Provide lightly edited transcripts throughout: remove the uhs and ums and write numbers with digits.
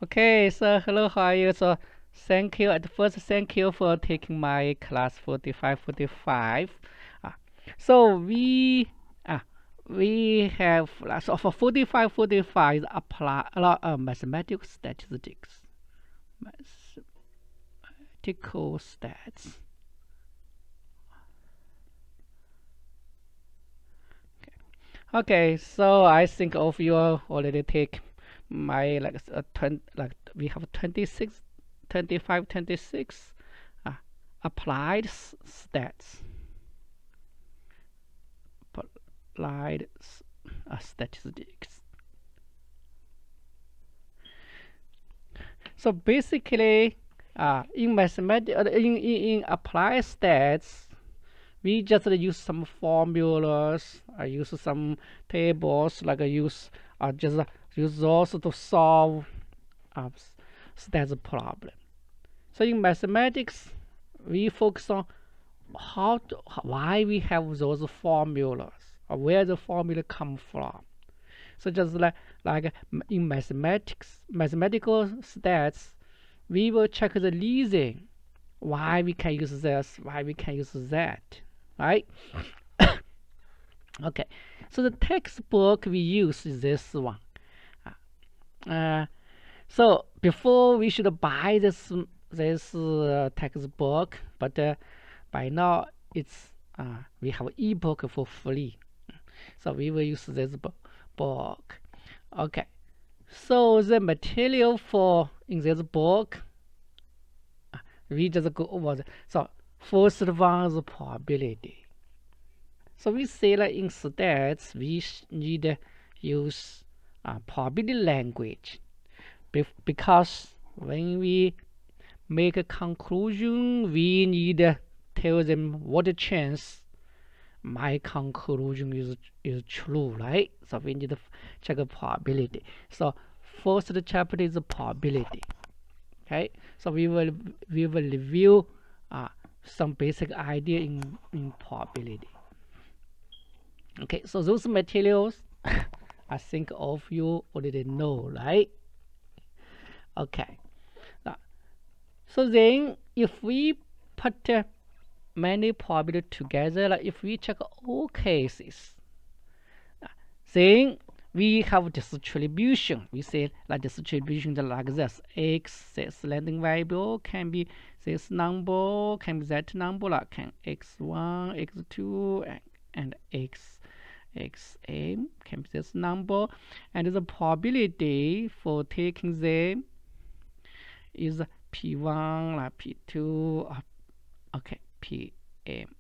Okay, so hello, how are you? So thank you. At first, thank you for taking my class 4545. Uh, so uh, we have so for 4545 apply a lot of mathematical statistics, mathematical stats. Okay, so I think of you already take my like we have 26, 25, 26 uh, applied stats, applied statistics. So basically, in mathematics, in applied stats, we just use some formulas, use some tables, like use just use those to solve uh, stats problem. So in mathematics, we focus on why we have those formulas, or where the formula come from. So just like in mathematical stats, we will check the reason why we can use this, why we can use that, right? Okay, so the textbook we use is this one. Uh, so before we should buy this textbook, but by now it's we have ebook for free, so we will use this book. Okay, so the material for in this book, we just go over so first one is probability. So we say that in stats we need use probability language because when we make a conclusion, we need to tell them what the chance my conclusion is true, right? So we need to check the probability. So first chapter is the probability. Okay, so we will review some basic idea in probability. Okay, so those materials I think all of you already know, right? Okay, now, so then if we put many probability together, like if we check all cases, then we have distribution. We say like distribution like this: x, this landing variable can be this number, can be that number, like can x1, x2, and xm can be this number, and the probability for taking them is p1, like p2, okay, pm.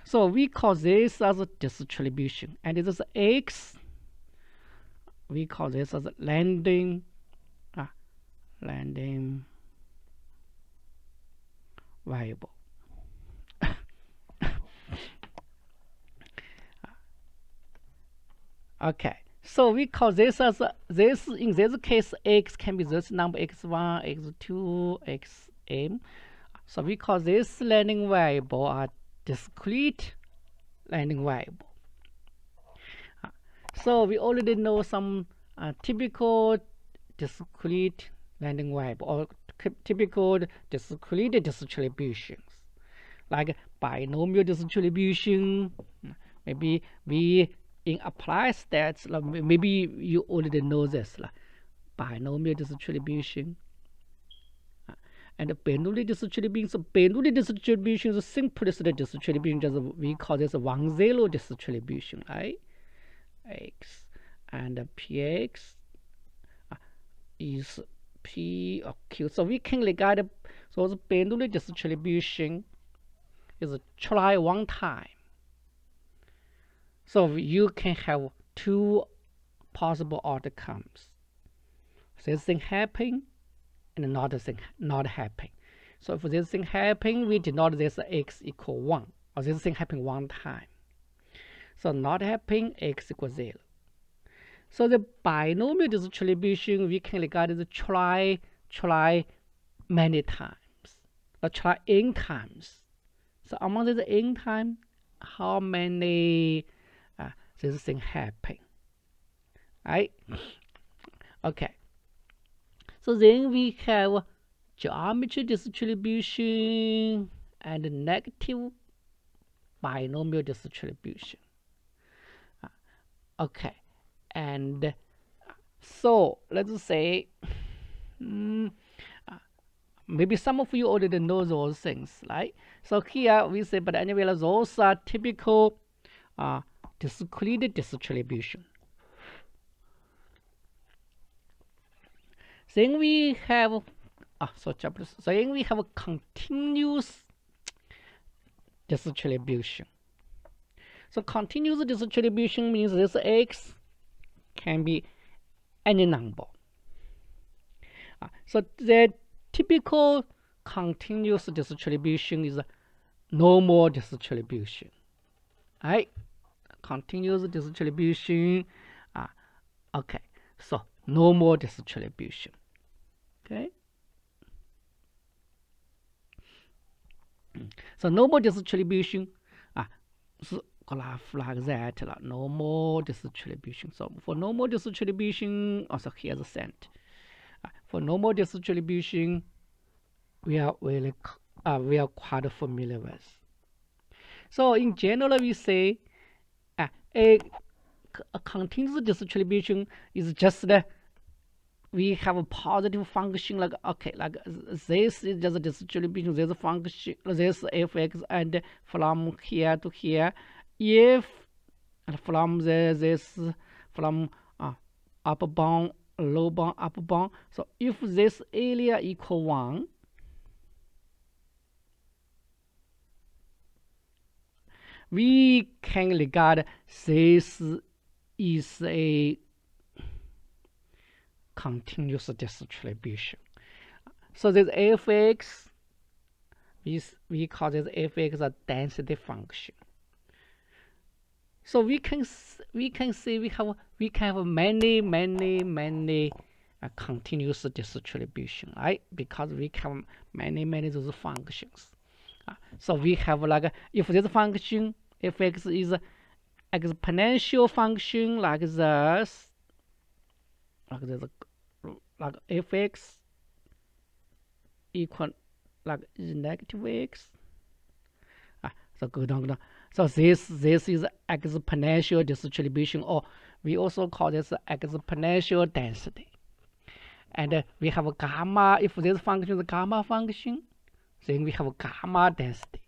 So we call this as a distribution, and this x we call this as a landing variable. Okay, so we call this as this in this case x can be this number x1, x2, xm. So we call this landing variable a discrete landing variable. So we already know some typical discrete landing variable or typical discrete distributions, like binomial distribution. Maybe we in applied stats, maybe you already know this, like binomial distribution. And Bernoulli distribution. So Bernoulli distribution is the simplest distribution. Just we call this a 1-0 distribution, right? X and px is p or q. So we can regard so the Bernoulli distribution is try one time. So you can have two possible outcomes. This thing happen and another thing not happen. So if this thing happen, we denote this x equal 1, or this thing happen one time. So not happen, x equals 0. So the binomial distribution we can regard as try many times, or try n times. So among these n times, how many this thing happen? Right? Okay. So then we have geometry distribution and negative binomial distribution. Okay, and so let's say maybe some of you already know those things, right? So here we say, but anyway, those are typical discrete distribution. Then we have then we have a continuous distribution. So continuous distribution means this x can be any number. So the typical continuous distribution is a normal distribution. Right? Continuous distribution. Okay. So normal distribution. Okay. So normal distribution. So graph like that, like normal distribution. So for normal distribution, also here's a cent. For normal distribution, we are quite familiar with. So in general, we say a continuous distribution is just we have a positive function like this is just a distribution. There's a function, this fx, and from here to here, if from from upper bound, lower bound, upper bound. So if this area equal 1, we can regard this is a continuous distribution. So this fx, we call this fx a density function. So we can say we can have many continuous distribution, right? Because we have many those functions. So we have like if this function fx is exponential function like this, like fx equal like negative x. So go down. So this is exponential distribution, or we also call this exponential density. And we have a gamma. If this function is a gamma function, then we have a gamma density,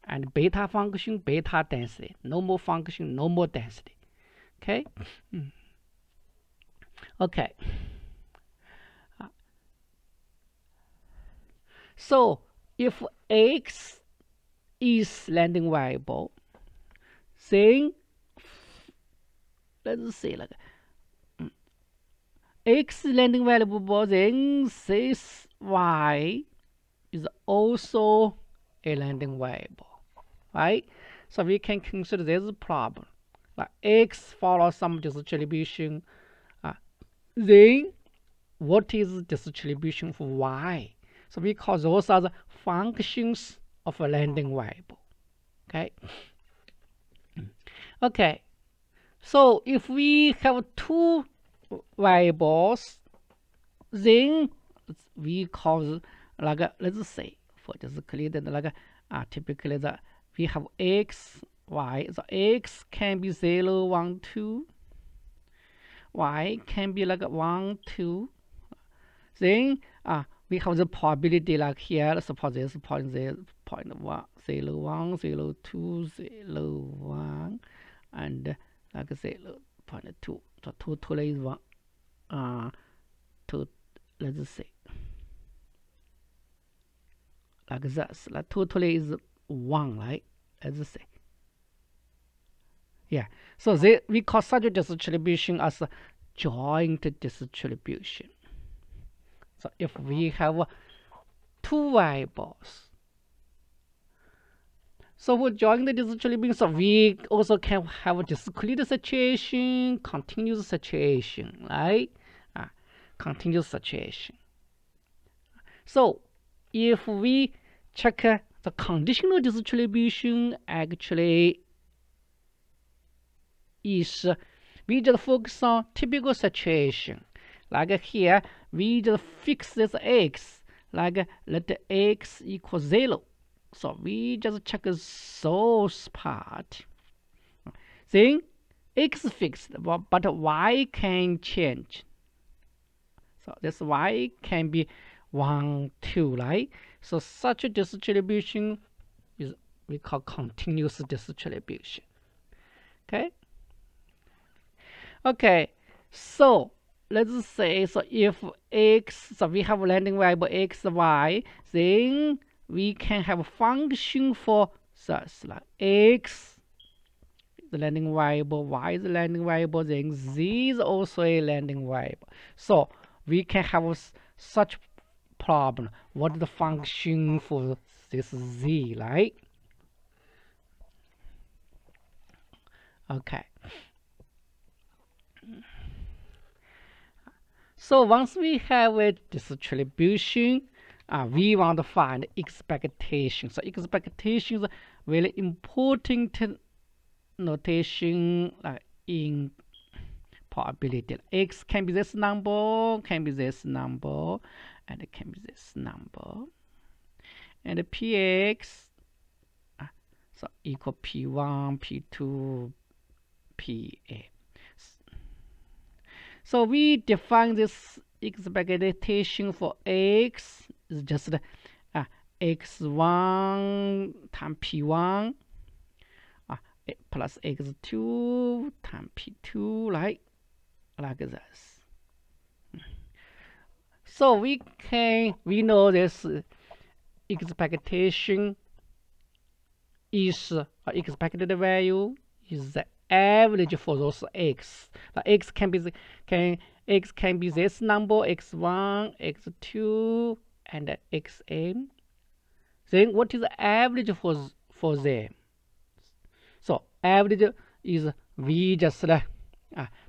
and beta function, beta density, normal function, normal density. Okay. Okay. So if x is landing variable, then let's say like x landing variable, then this y is also a landing variable, right? So we can consider this problem like x follows some distribution. Then what is distribution for y? So we call those are the functions of a landing variable. Okay. Okay. So if we have two variables, then we call like let's say for this clear that like typically that we have x, y. So x can be 0, 1, 2. Y can be like 1, 2. Then we have the probability like here. Suppose this point 0, 1, 0, 1, 0, 2, 0, 1, and like 0.2. So totally is 1. Let's say like this. Like totally is 1, right? Let's say. Yeah. So we call such a distribution as a joint distribution. So if we have two variables, so for joint distribution, so we also can have a discrete situation, continuous situation, right? Continuous situation. So if we check the conditional distribution, actually is we just focus on typical situation. Like here, we just fix this x, like let the x equal 0. So we just check those part. Then x fixed, but y can change. So this y can be 1, 2, right? So such a distribution is we call continuous distribution. Okay. Okay. So let's say, so if x, so we have landing variable x, y, then we can have a function for such like x is the landing variable, y is the landing variable, then z is also a landing variable. So we can have such problem. What is the function for this z, right? Okay. So once we have a distribution, we want to find expectation. So expectation is very important notation in probability. X can be this number, can be this number, and it can be this number. And px so equal p1, p2, pa. So we define this expectation for x is just x1 times p1 plus x2 times p2, like this. So we know this expectation is expected value is the average for those x. X can be this number x1, x2, and xn. Then what is the average for them? So average is we just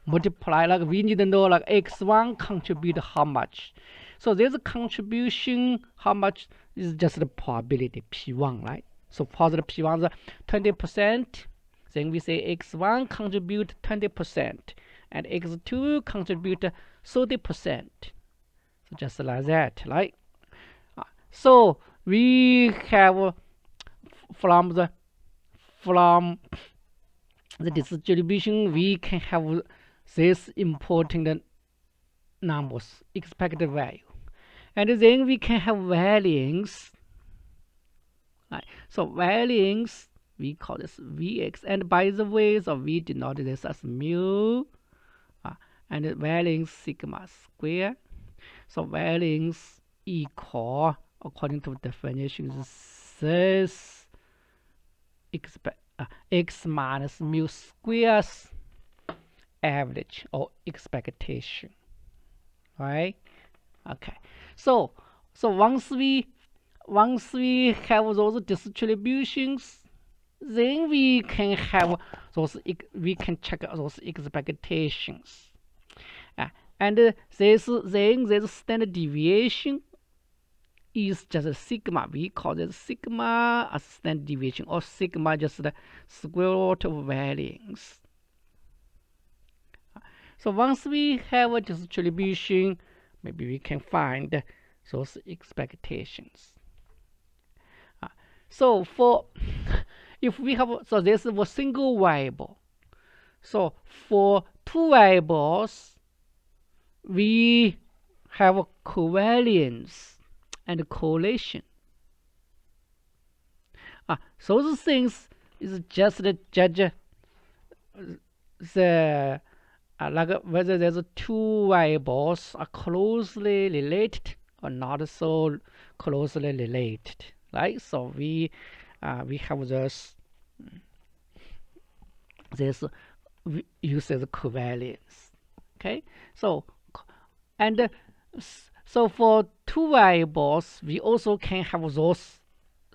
multiply, like we need to know like x1 contribute how much. So this contribution how much is just the probability p1, right? So positive p1 is 20%. Then we say x1 contribute 20% and x2 contribute 30%. So just like that, right? So we have from the distribution, we can have this important numbers, expected value, and then we can have variance. Right? So variance, we call this Vx, and by the way, so we denote this as mu, and variance sigma square. So variance equal, according to definition, is this x minus mu squares average or expectation, right? Okay. So once we have those distributions, then we can have those, we can check those expectations, and this standard deviation is just a sigma. We call it sigma as standard deviation, or sigma just the square root of variance. So once we have a distribution, maybe we can find those expectations. So for if we have, so this is a single variable. So for two variables, we have a covariance and correlation. So those things is just the judge the like whether there's two variables are closely related or not so closely related, right? So we have this we use as covariance. Okay, so and so for two variables, we also can have those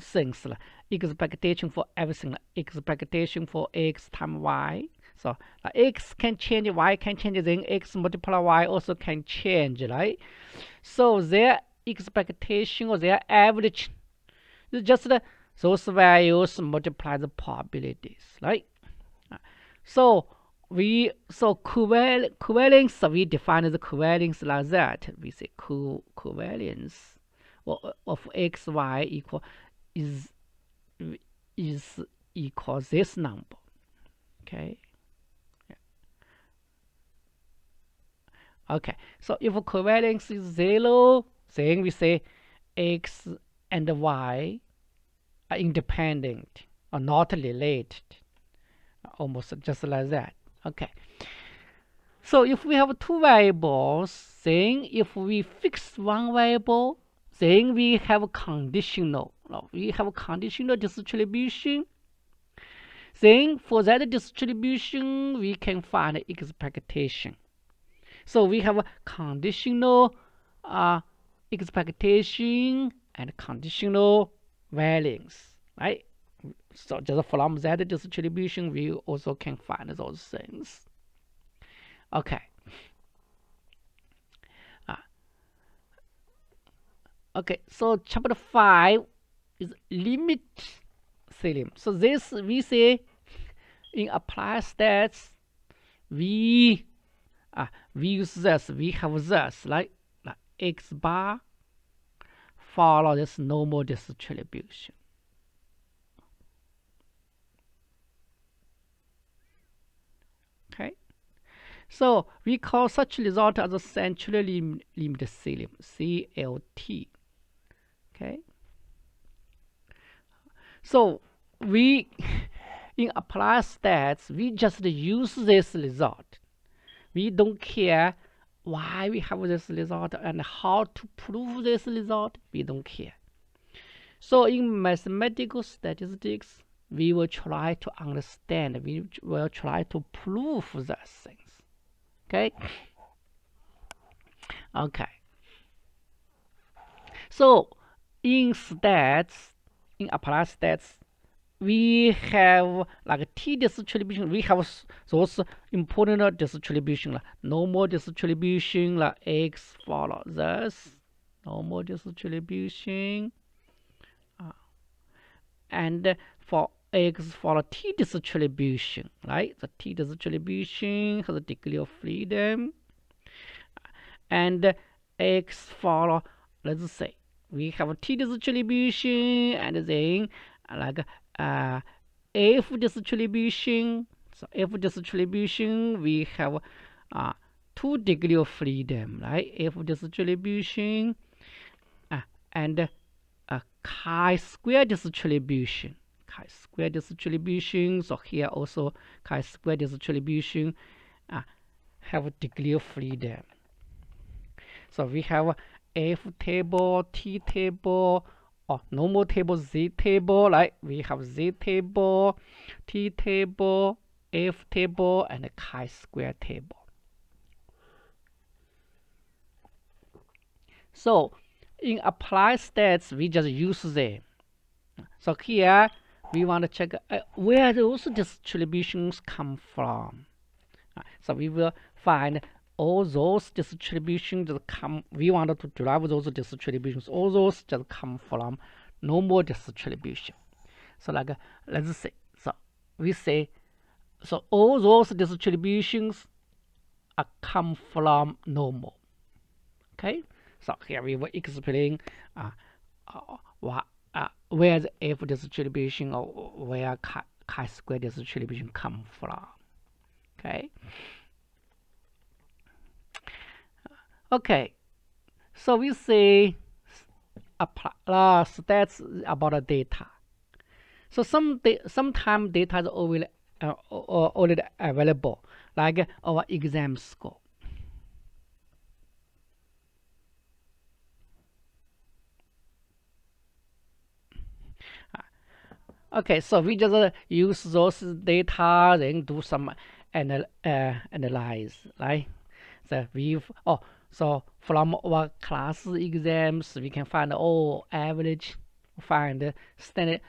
things like expectation for everything, like expectation for x times y. So x can change, y can change, then x multiply y also can change, right? So their expectation or their average is just those values multiply the probabilities, right? So Covariance, we define the covariance like that. We say covariance of x, y is is equal this number. Okay. Okay. So if covariance is 0, then we say x and y are independent or not related. Almost just like that. Okay. So if we have two variables, then if we fix one variable, then we have conditional. We have conditional distribution. Then for that distribution, we can find expectation. So we have conditional expectation and conditional variance, right? So just from that distribution, we also can find those things. Okay. Okay, so chapter 5 is limit theorem. So this we say in applied stats, we use this, we have this, like x bar follow this normal distribution. Okay, so we call such result as a central limit theorem, CLT. Okay, so we in applied stats, we just use this result. We don't care why we have this result and how to prove this result. We don't care. So in mathematical statistics, we will try to understand. We will try to prove those things. Okay. Okay. So in stats, in applied stats, we have like t distribution. We have those important distribution, like normal distribution, like x follow this normal distribution, and for x follow t distribution, right? The t distribution has a degree of freedom, and x follow, let's say we have a t distribution, and then like f distribution. So f distribution, we have 2 degree of freedom, right? F distribution and chi-square distribution. Chi-square distribution. So here also chi-square distribution have a degree of freedom. So we have F table, T table, or normal table, Z table, right? We have Z table, T table, F table, and a chi-square table. So in applied stats, we just use them. So here we want to check where those distributions come from. So we will find all those distributions that come. We want to derive those distributions. All those just come from normal distribution. So like let's say, so we say, so all those distributions come from normal. Okay. So here we will explain where the F distribution or where chi-square distribution come from. Okay. Okay. So we say stats about the data. So sometimes data is already available, like our exam score. Okay, so we just use those data, then do some analyze, right? So so from our class exams, we can find average, find standard,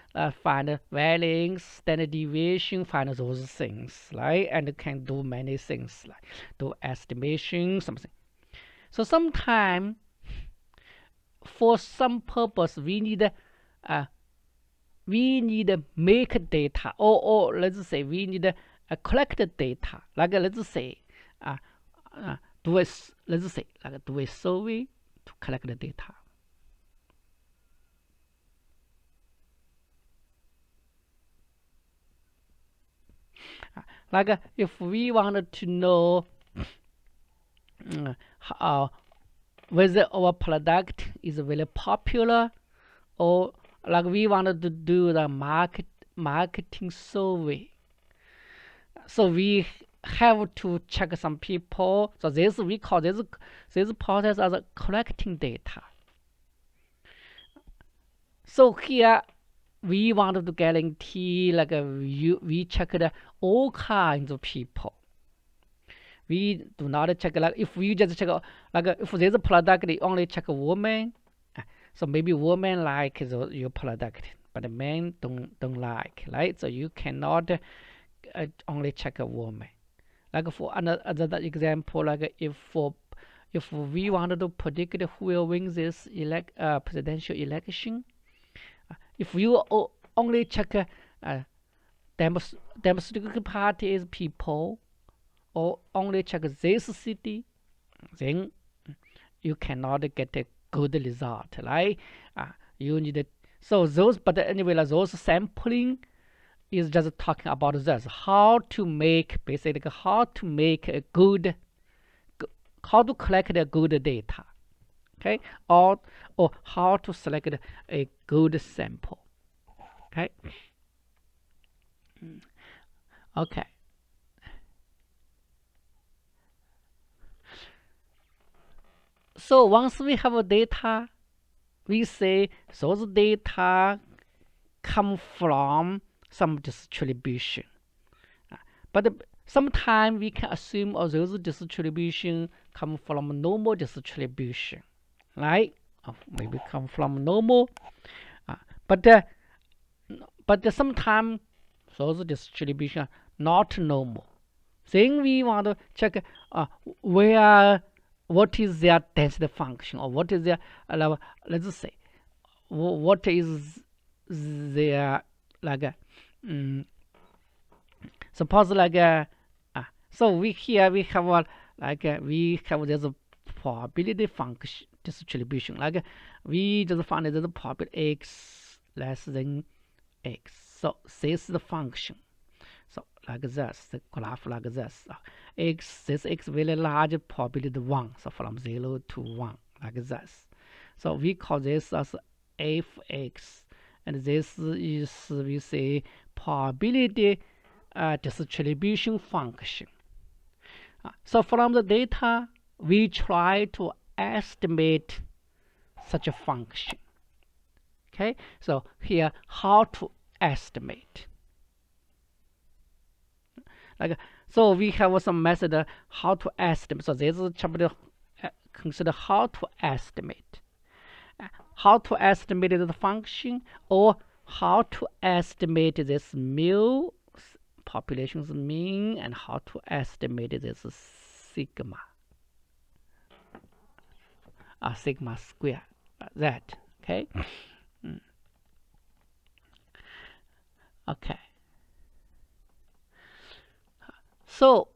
find variance, standard deviation, find those things, right? And can do many things, like do estimation, something. So sometimes, for some purpose, we need make data, or let's say we need collect the data. Like let's say do a survey to collect the data. Like if we wanted to know whether our product is very popular, or like we wanted to do the marketing survey, so we have to check some people. So this we call this process as collecting data. So here we wanted to guarantee like we check all kinds of people. We do not check like if we just check like if there's a product they only check a woman, so maybe women like your product, but the men don't like, right? So you cannot only check a woman. Like for another example, like if we wanted to predict who will win this presidential election, if you only check Democratic Party's people, or only check this city, then you cannot get a good result, right? You need so those, but anyway, like those sampling is just talking about this, how to make a good, how to collect a good data, okay, or how to select a good sample, okay. Okay. So once we have a data, we say those data come from some distribution. But sometimes we can assume those distribution come from normal distribution, right? Maybe come from normal. But sometimes those distribution are not normal. Then we want to check what is their density function, or what is their let's say what is their like suppose like so we have we have this probability function distribution, like we just find that the probability x less than x. So this is the function. So like this, the graph like this. This x very large probability 1. So from 0 to 1 like this. So we call this as fx, and this is we say probability distribution function. So from the data we try to estimate such a function. Okay, so here how to estimate. Like so we have some method how to estimate. So this chapter consider how to estimate. How to estimate the function, or how to estimate this mu population's mean, and how to estimate this sigma sigma square, that. Okay. Okay. So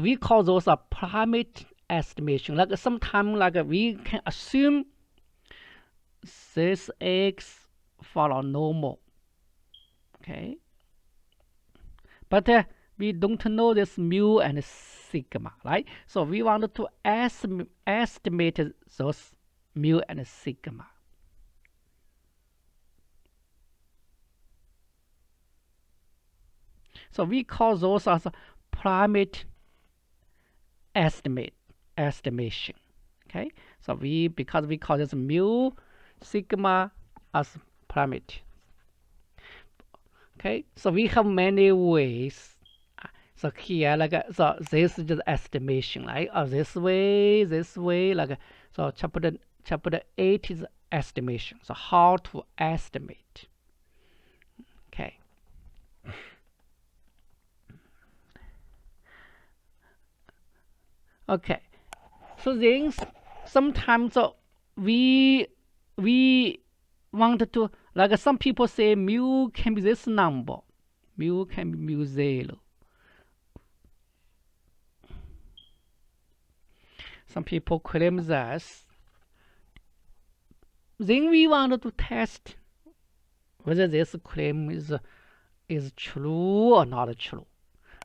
we call those a parameter estimation. Like sometimes like we can assume this x follow normal. Okay. But we don't know this mu and sigma, right? So we want to estimate those mu and sigma. So we call those as parameter estimation. Okay. So because we call this mu sigma as parameter. Okay. So we have many ways. So here like so this is just estimation, right? This way, like so chapter 8 is estimation. So how to estimate. Okay. Okay, so then sometimes we want to, like some people say mu can be this number, mu can be mu 0, Some people claim this. Then we want to test whether this claim is true or not true.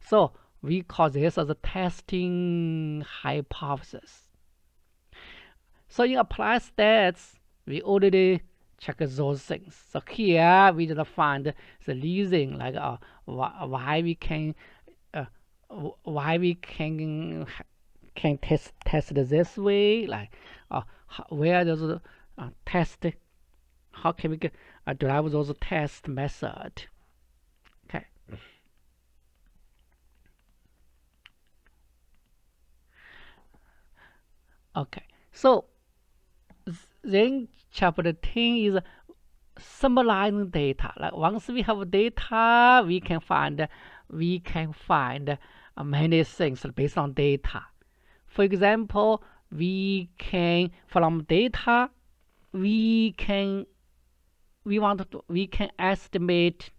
So we call this as a testing hypothesis. So in applied stats, we already check those things. So here we just find the reason, like why we can test this way, like where does test, how can we derive those test method. Okay, so then chapter 10 is summarizing data. Like once we have data, we can find many things based on data. For example, from data we can estimate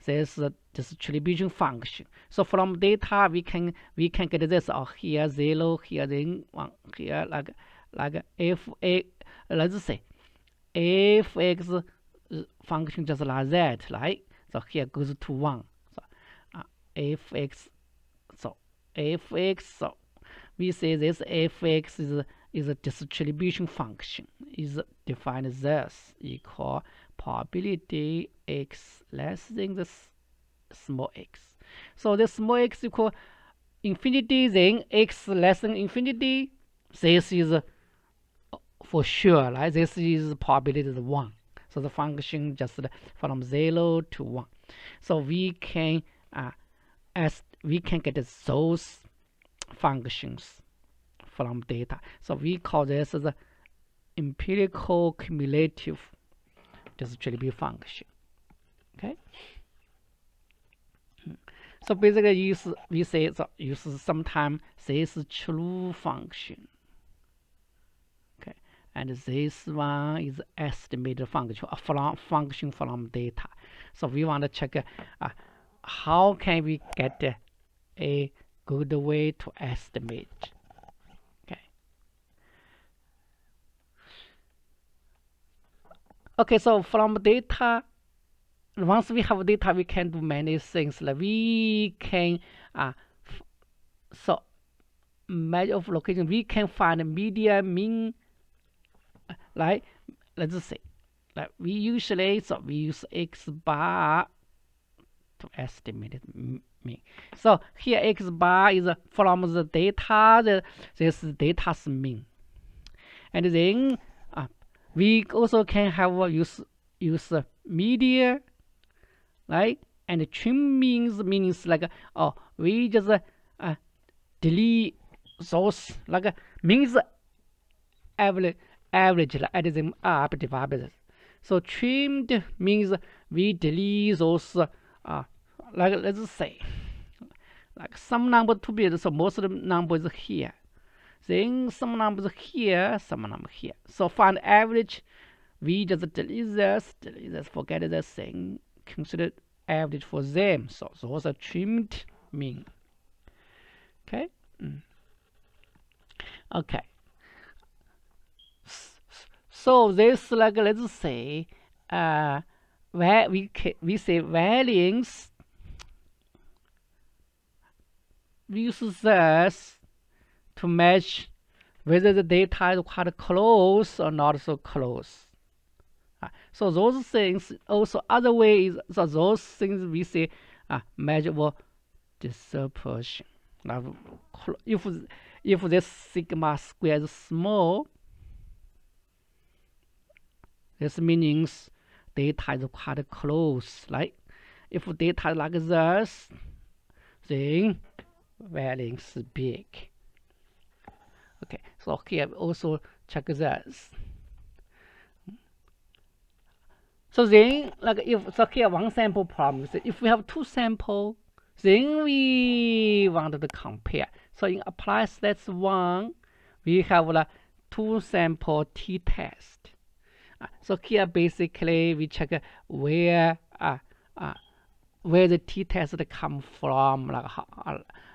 this distribution function. So from data we can get this, here 0, here then 1, here like if let's say if x function just like that, right? So here goes to 1. So fx, so we say this fx is a distribution function, is defined this equal probability x less than the small x. So the small x equal infinity, then x less than infinity. This is for sure, right? This is probability 1. So the function just from 0 to 1. So we can get those functions from data. So we call this the empirical cumulative distributive function. Okay. So basically, we say sometimes this true function. Okay, and this one is estimated function from data. So we want to check how can we get a good way to estimate. Okay, so from data, once we have data, we can do many things. Like we can so measure of location, we can find median, mean, like let's say like we use x bar to estimate mean. So here x bar is from the data, this data's mean, and then we also can have use median, right? And trim means like we just delete those, like means average, like add them up, divided. So trimmed means we delete those like let's say like some number to be, so most of the numbers here, then some numbers here, some number here. So find average, we just delete this, forget this thing, consider average for them. So those are trimmed mean. Okay. Okay. So this, like let's say where we say variance, we use this to match whether the data is quite close or not so close. So those things also other ways. So those things we say measurable dispersion. Now, if this sigma square is small, this means data is quite close, right? If data is like this, then variance is big. Okay, so here also check this. So then, like here one sample problem. So if we have two samples, then we want to compare. So in applied stats 1, we have a two sample t-test. So here basically we check where where the t-test come from, like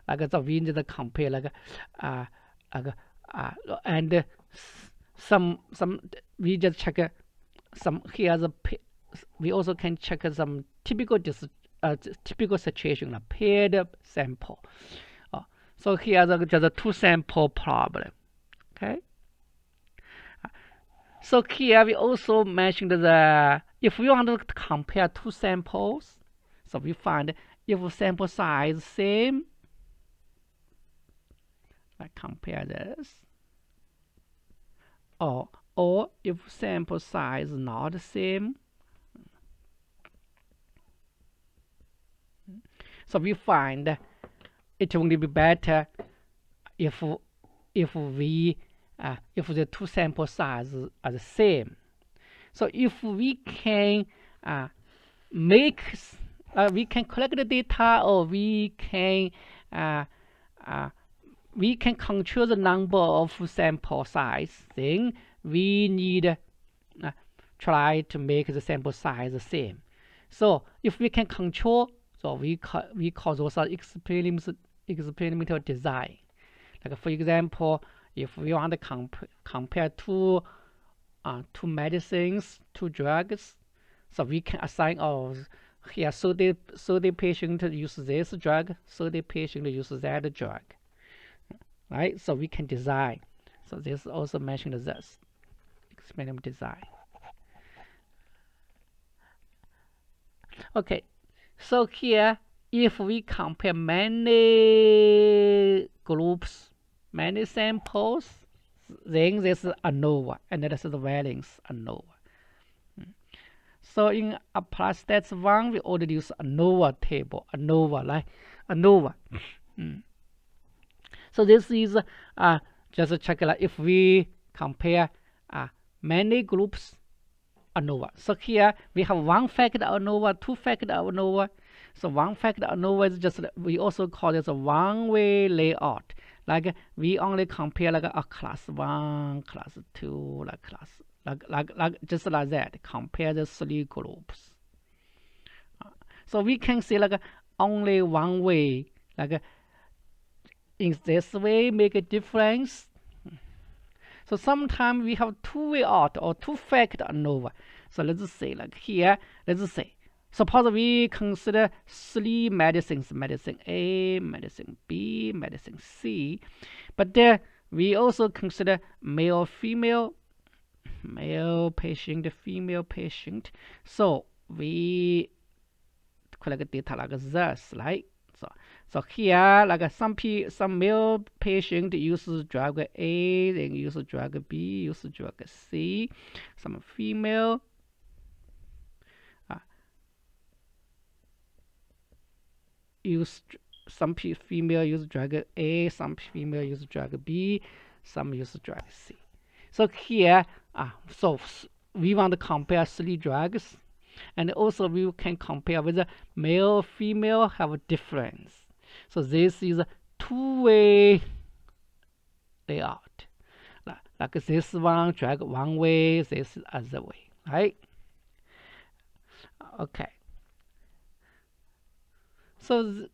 like the we need to compare like like and some we just check some here the we also can check some typical typical situation, a paired sample. So here just a two sample problem. Okay. So here we also mentioned the if we want to compare two samples, so we find if sample size same, like compare this, or if sample size not the same, so we find it will be better if we if the two sample sizes are the same. So if we can make we can collect the data, or we can control the number of sample size, then we need try to make the sample size the same. So if we can control, so we call those are experimental design. Like for example, if we want to compare two medicines, two drugs, so we can assign here, so the patient use this drug, so the patient use that drug, right? So we can design. So this also mentioned this experimental design. Okay, so here if we compare many groups, many samples, then this is ANOVA, and this is the variance ANOVA. So in apply stats 1, we already use ANOVA table, ANOVA, like ANOVA. So this is just check like if we compare many groups ANOVA. So here we have one factor ANOVA, two factor ANOVA. So one factor ANOVA is just, we also call this a one-way layout. Like we only compare like a class 1, class 2, like class like just like that. Compare the three groups. So we can see like only one way, like in this way make a difference. So sometimes we have two-way out or two-factor ANOVA. So let's say like here, let's say suppose we consider three medicines: medicine A, medicine B, medicine C, but we also consider male, female, male patient, female patient. So we collect data like this, right? So here, like some male patient uses drug A, then use drug B, use drug C. Some female female use drug A, some female use drug B, some use drug C. So here, so we want to compare three drugs, and also we can compare whether male, female have a difference. So this is a two-way layout. Like this one drag one way, this other way, right? Okay. So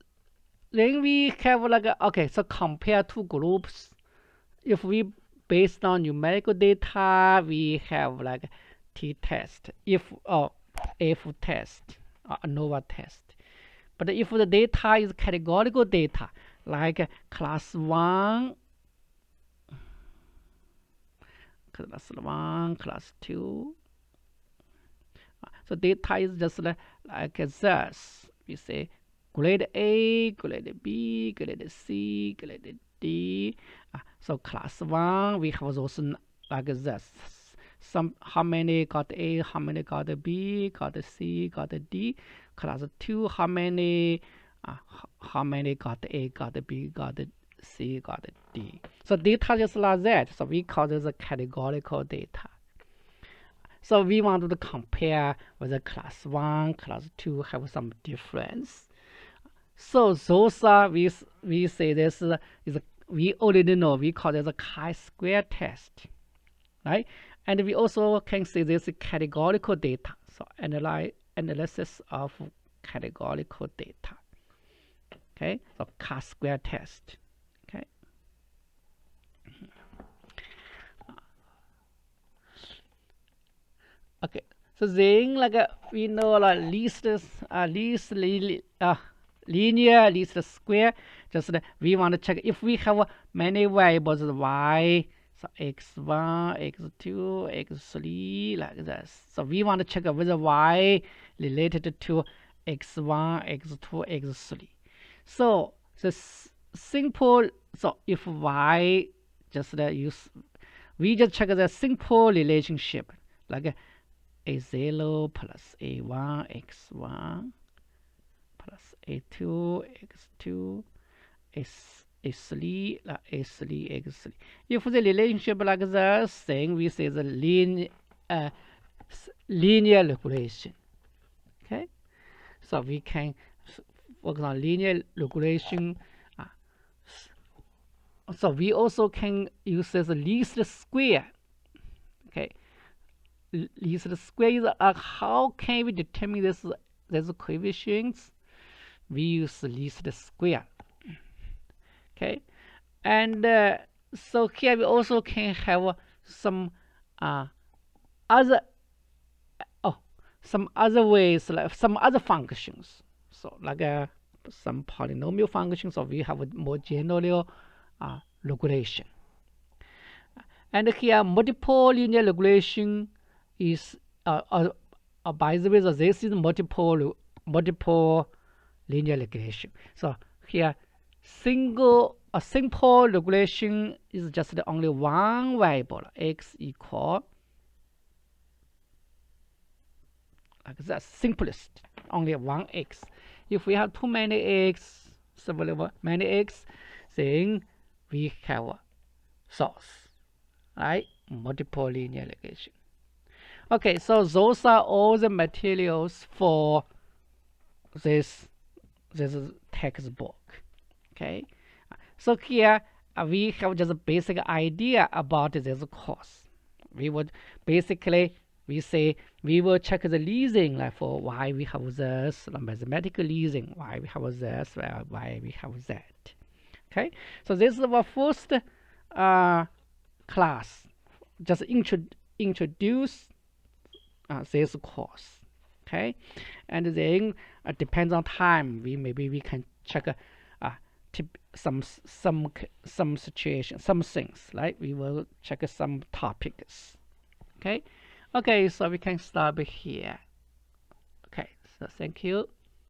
then we have like okay, so compare two groups. If we based on numerical data, we have like t-test, if f-test, or ANOVA test. But if the data is categorical data, like class 1, class 2, so data is just like this. We say grade A, grade B, grade C, grade D. So class 1, we have those like this. How many got A, how many got B, got C, got D. Class 2, how many got A, got B, got C, got D. So data just like that. So we call this a categorical data. So we want to compare whether class 1, class 2 have some difference. So those are, we say this is we already know, we call this a chi-square test, right? And we also can see this categorical data. So analysis of categorical data. Okay, so chi-square test. Okay. Okay, so then like we know like linear, least square. Just we want to check if we have many variables y, so x1, x2, x3 like this. So we want to check whether y related to x1, x2, x3. So the simple, so if y just use, we just check the simple relationship like a0 plus a1 x1 plus a2 x2 a3 a3 x3. If the relationship like this, then we say the linear regression. Okay, so we can work on linear regression. So we also can use the least square. Okay, least square is how can we determine this coefficients? We use least square. Okay, and so here we also can have some other some other ways, like some other functions. So like some polynomial functions, or we have a more general regulation. And here multiple linear regulation is by the way, so this is multiple linear regression. So here a simple regression is just only one variable, x equal like that, simplest, only one x. If we have too many x, several many x, then we have a source, right? Multiple linear regression. Okay, so those are all the materials for this textbook. Okay, so here we have just a basic idea about this course. We would basically, we say we will check the reason, like for why we have this, the mathematical reason why we have this, why we have that. Okay, so this is our first class. Just introduce this course. Okay, and then depends on time, maybe we can check some situation, some things, right? We will check some topics. Okay, so we can stop here. Okay, so thank you.